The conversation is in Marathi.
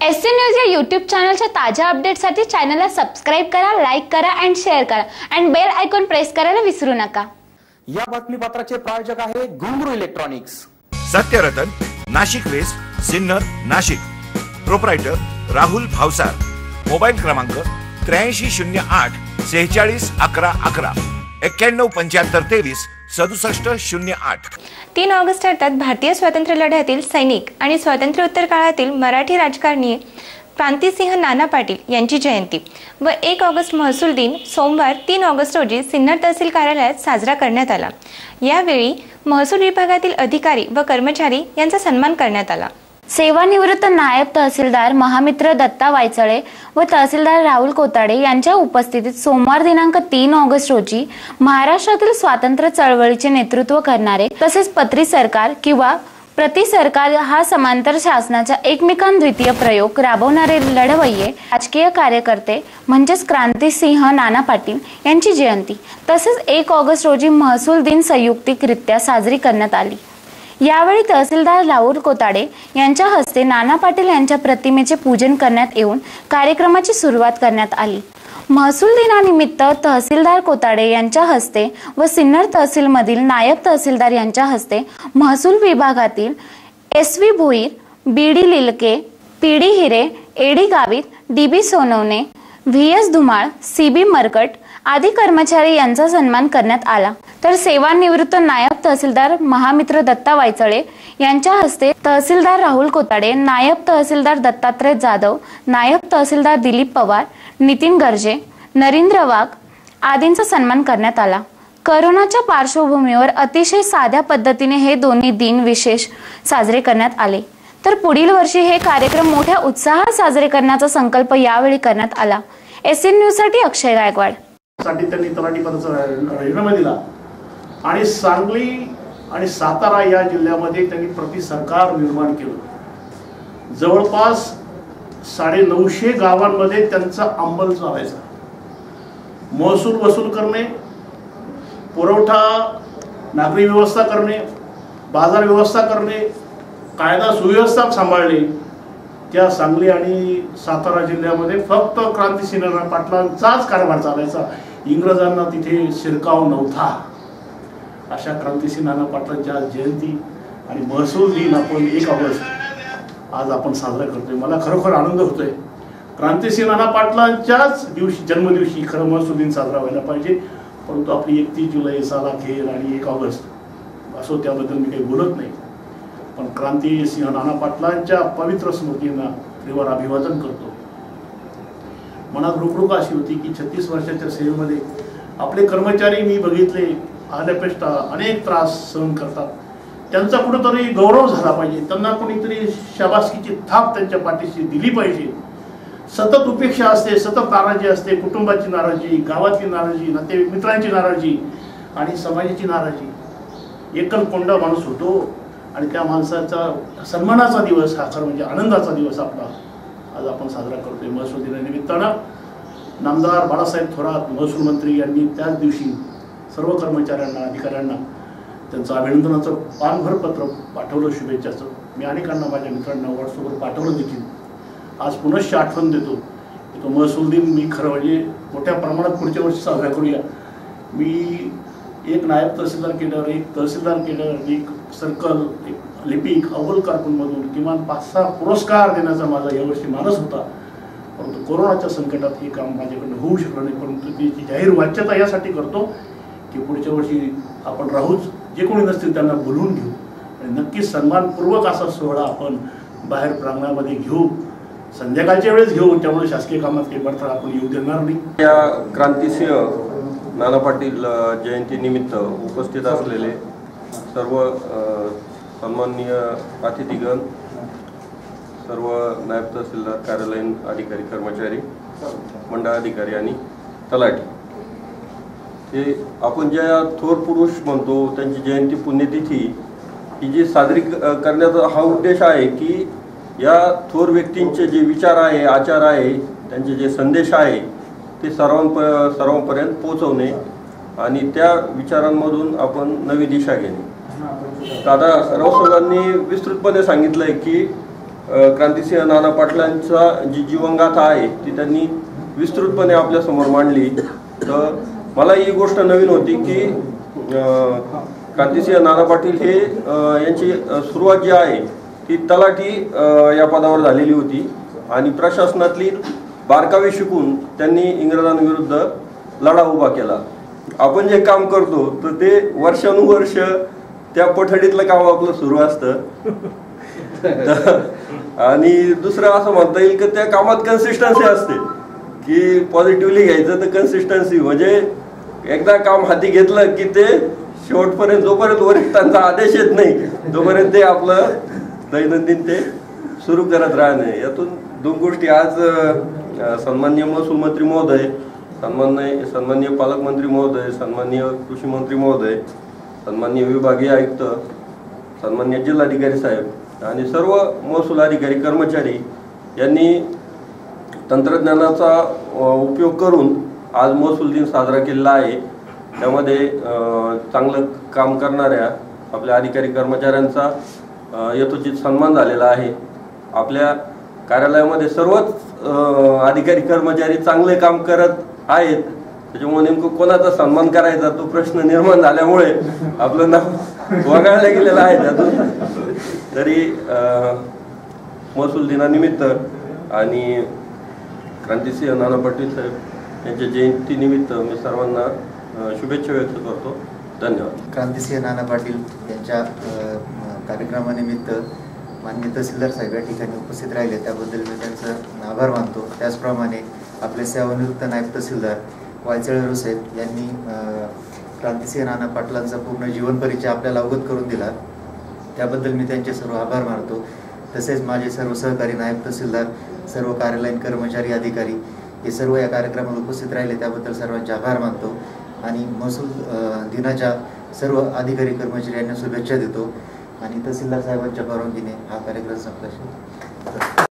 एससी न्यूज या यूट्यूब चॅनलच्या ताज्या अपडेट्ससाठी चॅनलला सबस्क्राइब करा, लाईक करा आणि शेअर करा आणि बेल आयकॉन प्रेस करायला विसरू नका। या बातमीपत्राचे प्रायोजक आहे Ghungroo electronics, Satyaratan, Nashik west, Sinnar, Nashik. Proprietor Rahul Bhavsar. Mobile क्रमांक 8308 46 11 11 91 75 23 67 08। 3 ऑगस्ट अर्थात भारतीय स्वातंत्र्य लढ्यातील सैनिक आणि स्वातंत्र्योत्तर काळातील मराठी राजकारणी क्रांतिसिंह नाना पाटील यांची जयंती व 1 ऑगस्ट महसूल दिन सोमवार 3 ऑगस्ट रोजी सिन्नर तहसील कार्यालयात साजरा करण्यात आला। यावेळी महसूल विभागातील अधिकारी व कर्मचारी यांचा सन्मान करण्यात आला। सेवानिवृत्त नायब तहसीलदार महामित्र दत्ता वायचळे व तहसीलदार राहुल कोताडे यांच्या उपस्थितीत सोमवार दिनांक 3 ऑगस्ट रोजी महाराष्ट्रातील स्वातंत्र्य चळवळीचे नेतृत्व करणारे तसेच पत्री सरकार किंवा प्रति सरकार हा समांतर शासनाचा एकमेकांद्वितीय प्रयोग राबवणारे लढवय्ये राजकीय कार्यकर्ते म्हणजेच क्रांतिसिंह नाना पाटील यांची जयंती तसेच 1 ऑगस्ट रोजी महसूल दिन संयुक्तिकरित्या साजरी करण्यात आली। यावेळी तहसीलदार राहुल कोताडे यांच्या हस्ते नाना पाटील यांच्या प्रतिमेचे पूजन करण्यात येऊन कार्यक्रमाची सुरुवात करण्यात आली। महसूल दिनानिमित्त तहसीलदार कोताडे यांच्या हस्ते व सिन्नर तहसीलमधील नायब तहसीलदार यांच्या हस्ते महसूल विभागातील SV Bhoir, BD Lilke, PD हिरे, AD Gavit, DB Sonawane, VS Dhumal, CB मरकट आदी कर्मचारी यांचा सन्मान करण्यात आला। तर सेवानिवृत्त नायब तहसीलदार महामित्र दत्ता वायचळे यांच्या हस्ते तहसीलदार राहुल कोताडे, नायब तहसीलदार दत्तात्रय जाधव, नायब तहसीलदार दिलीप पवार, नितीन गर्जे, नरेंद्र वाघ आदींचा सन्मान करण्यात आला। कोरोनाच्या पार्श्वभूमीवर अतिशय साध्या पद्धतीने हे दोन्ही दिन विशेष साजरे करण्यात आले। तर पुढील वर्षी हे कार्यक्रम मोठ्या उत्साहात साजरे करण्याचा संकल्प यावेळी करण्यात आला। एसएन न्यूज साठी अक्षय गायकवाड। साठी त्यांनी तलाठी पदाचा राजीनामा दिला आणि सांगली आणि सातारा या जिल्ह्यामध्ये त्यांनी प्रति सरकार निर्माण केलं। जवळपास 950 गावांमध्ये त्यांचा अंमल चालायचा। महसूल वसूल करणे, पुरवठा नागरी व्यवस्था करणे, बाजार व्यवस्था करणे, कायदा सुव्यवस्था सांभाळणे। त्या सांगली आणि सातारा जिल्ह्यामध्ये फक्त क्रांतिसिंह नाना पाटलांचाच कारभार चालायचा। इंग्रजांना तिथे शिरकाव नव्हता। अशा क्रांतिसिंह नाना पाटलांच्या जयंती आणि महसूल दिन आपण 1 ऑगस्ट आज आपण साजरा करतोय। मला खरोखर आनंद होतोय। क्रांतिसिंह नाना पाटलांच्याच दिवशी जन्मदिवशी खरं महसूल दिन साजरा व्हायला पाहिजे, परंतु आपली 31 जुलै सालाखेर आणि 1 ऑगस्ट असो त्याबद्दल मी काही बोलत नाही, पण क्रांतिसिंह नाना पाटलांच्या पवित्र स्मृतींना त्रिवार अभिवादन करतो। मनात रुकरुक अशी होती की 36 वर्षाच्या सेवेमध्ये आपले कर्मचारी मी बघितले आल्यापेक्षा अनेक त्रास सहन करतात। त्यांचा कुठेतरी गौरव झाला पाहिजे, त्यांना कोणीतरी शाबासकीची थाप त्यांच्या पाठीशी दिली पाहिजे। सतत उपेक्षा असते, सतत नाराजी असते, कुटुंबाची नाराजी, गावातली नाराजी, नातेवाईक मित्रांची नाराजी आणि समाजाची नाराजी। एकलकोंडा माणूस होतो आणि त्या माणसाचा सन्मानाचा दिवस हा खरं म्हणजे आनंदाचा दिवस आपला आज आपण साजरा करतोय। महसूल दिनानिमित्तानं नामदार बाळासाहेब थोरात महसूल मंत्री यांनी त्याच दिवशी सर्व कर्मचाऱ्यांना, अधिकाऱ्यांना त्यांचं अभिनंदनाचं पानभर पत्र पाठवलं, शुभेच्छाचं। मी अनेकांना, माझ्या मित्रांना व्हॉट्सअपवर पाठवलं देखील। आज पुनश्च आठवण देतो की तो महसूल दिन मी खरं म्हणजे मोठ्या प्रमाणात पुढच्या वर्षी साजरा करूया। मी एक नायब तहसीलदार केडर, एक तहसीलदार केडर, एक सर्कल, एक लिपिक, अव्वल कारकूनमधून किमान 5-6 पुरस्कार देण्याचा माझा यावर्षी मानस होता, परंतु कोरोनाच्या संकटात हे काम माझ्याकडून होऊ शकलं नाही। परंतु त्याची जाहीर वाच्यता यासाठी करतो की पुढच्या वर्षी आपण राहूच, जे कोणी नसतील त्यांना बोलवून घेऊ आणि नक्कीच सन्मानपूर्वक असा सोहळा आपण बाहेर प्रांगणामध्ये घेऊ, संध्याकाळच्या वेळेस घेऊ। त्यामुळे शासकीय कामात काही अडथळा आपण येऊ देणार नाही। या क्रांतिसिंह नाना पाटील जयंतीनिमित्त उपस्थित असलेले सर्व सन्माननीय अतिथीगण, सर्व नायब तहसीलदार, कार्यालयीन अधिकारी, कर्मचारी, मंडळ अधिकारी आणि तलाठी, हे आपण ज्या थोर पुरुष म्हणतो त्यांची जयंती पुण्यतिथी ही जी साजरी करण्याचा हा उद्देश आहे की या थोर व्यक्तींचे जे विचार आहे, आचार आहे, त्यांचे जे संदेश आहे ते सर्वांपर्यंत पोहोचवणे आणि त्या विचारांमधून आपण नवी दिशा घेणे। दादा रावसाहेबांनी विस्तृतपणे सांगितलंय की क्रांतिसिंह नाना पाटलांचा जी जीवनगाथा आहे ती त्यांनी विस्तृतपणे आपल्यासमोर मांडली. तर मला ही गोष्ट नवीन होती की क्रांतिसिंह नाना पाटील हे यांची सुरुवात जी आहे ती तलाठी या पदावर झालेली होती आणि प्रशासनातली बारकावे शिकून त्यांनी इंग्रजांविरुद्ध लढा उभा केला. आपण जे काम करतो तर ते वर्षानुवर्ष त्या पठडीतलं काम आपलं सुरू असतं. आणि दुसरं असं म्हणता येईल की त्या कामात कन्सिस्टन्सी असते की पॉझिटिव्हली घ्यायचं तर कन्सिस्टन्सी म्हणजे एकदा काम हाती घेतलं की ते शेवटपर्यंत जोपर्यंत वरिष्ठांचा आदेश येत नाही तोपर्यंत ते आपलं दैनंदिन ते सुरू करत राहणे. यातून दोन गोष्टी आज सन्माननीय महसूल मंत्री महोदय, सन्माननीय पालकमंत्री महोदय, सन्माननीय कृषी मंत्री महोदय, सन्माननीय विभागीय आयुक्त, सन्माननीय जिल्हाधिकारी साहेब आणि सर्व महसूल अधिकारी कर्मचारी यांनी तंत्रज्ञानाचा उपयोग करून आज महसूल दिन साजरा केलेला आहे. त्यामध्ये चांगलं काम करणाऱ्या आपल्या अधिकारी कर्मचाऱ्यांचा यथोचित सन्मान झालेला आहे. आपल्या कार्यालयामध्ये सर्वच अधिकारी कर्मचारी चांगले काम करत आहेत. त्याच्यामुळे नेमकं कोणाचा सन्मान करायचा तो प्रश्न निर्माण झाल्यामुळे आपलं नाव वगळलं गेलेलं आहे. त्यातून तरी महसूल दिनानिमित्त आणि क्रांतिसिंह नाना पाटील साहेब यांच्या जयंतीनिमित्त मी सर्वांना शुभेच्छा व्यक्त करतो. धन्यवाद. क्रांतिसिंह नाना पाटील यांच्या कार्यक्रमानिमित्त माननीय तहसीलदार साहेब या ठिकाणी उपस्थित राहिले त्याबद्दल मी त्यांचं आभार मानतो. त्याचप्रमाणे आपले सेवानिवृत्त नायब तहसीलदार वायचळे साहेब यांनी क्रांतिसिंह नाना पाटलांचा पूर्ण जीवन परिचय आपल्याला अवगत करून दिला त्याबद्दल मी त्यांचे सर्व आभार मानतो. तसेच माझे सर्व सहकारी नायब तहसीलदार, सर्व कार्यालयीन कर्मचारी, अधिकारी हे सर्व या कार्यक्रमाला उपस्थित राहिले त्याबद्दल सर्वांचे आभार मानतो आणि महसूल दिनाच्या सर्व अधिकारी कर्मचारी यांना शुभेच्छा देतो आणि तहसीलदार साहेबांच्या परवानगीने हा कार्यक्रम संपला.